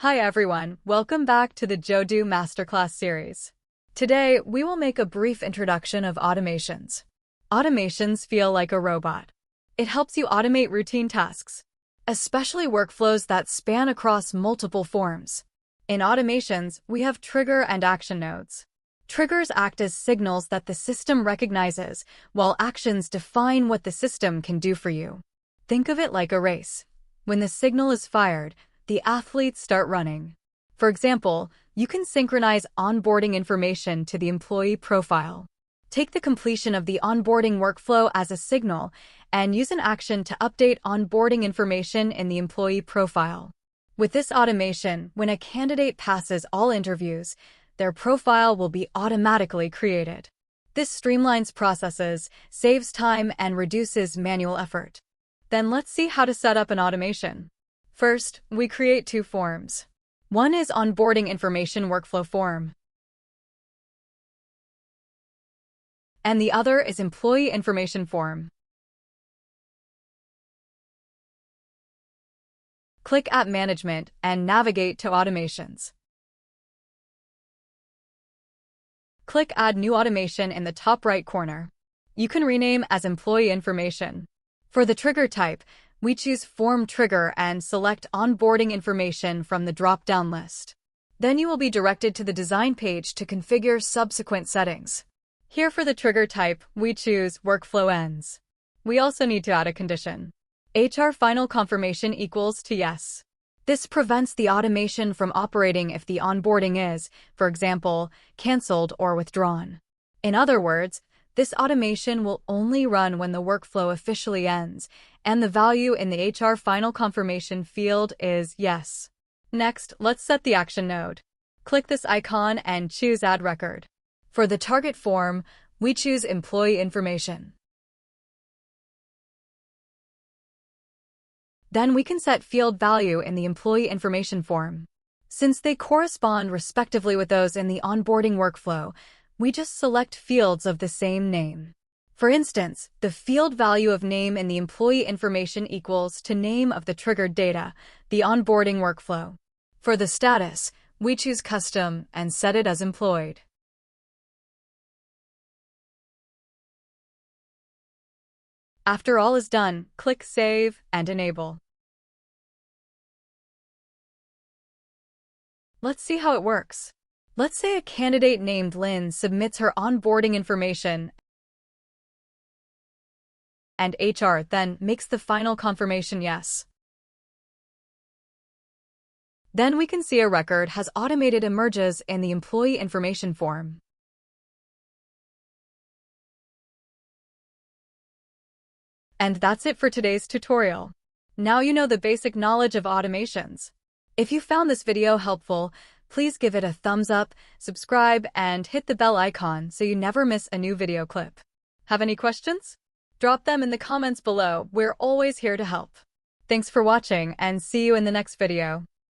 Hi everyone, welcome back to the Jodoo Masterclass series. Today, we will make a brief introduction of automations. Automations feel like a robot. It helps you automate routine tasks, especially workflows that span across multiple forms. In automations, we have trigger and action nodes. Triggers act as signals that the system recognizes, while actions define what the system can do for you. Think of it like a race. When the signal is fired, the athletes start running. For example, you can synchronize onboarding information to the employee profile. Take the completion of the onboarding workflow as a signal and use an action to update onboarding information in the employee profile. With this automation, when a candidate passes all interviews, their profile will be automatically created. This streamlines processes, saves time, and reduces manual effort. Then let's see how to set up an automation. First, we create two forms. One is onboarding information workflow form, and the other is employee information form. Click App Management and navigate to Automations. Click Add New Automation in the top right corner. You can rename as Employee Information. For the trigger type, we choose Form Trigger and select Onboarding Information from the drop-down list. Then you will be directed to the design page to configure subsequent settings. Here for the trigger type, we choose Workflow Ends. We also need to add a condition. HR final confirmation equals to yes. This prevents the automation from operating if the onboarding is, for example, canceled or withdrawn. In other words, this automation will only run when the workflow officially ends, and the value in the HR final confirmation field is yes. Next, let's set the action node. Click this icon and choose Add Record. For the target form, we choose Employee Information. Then we can set field value in the Employee Information form. Since they correspond respectively with those in the onboarding workflow, we just select fields of the same name. For instance, the field value of name in the employee information equals to name of the triggered data, the onboarding workflow. For the status, we choose Custom and set it as Employed. After all is done, click Save and Enable. Let's see how it works. Let's say a candidate named Lynn submits her onboarding information and HR then makes the final confirmation yes. Then we can see a record has automated emerges in the employee information form. And that's it for today's tutorial. Now you know the basic knowledge of automations. If you found this video helpful, please give it a thumbs up, subscribe, and hit the bell icon so you never miss a new video clip. Have any questions? Drop them in the comments below. We're always here to help. Thanks for watching and see you in the next video.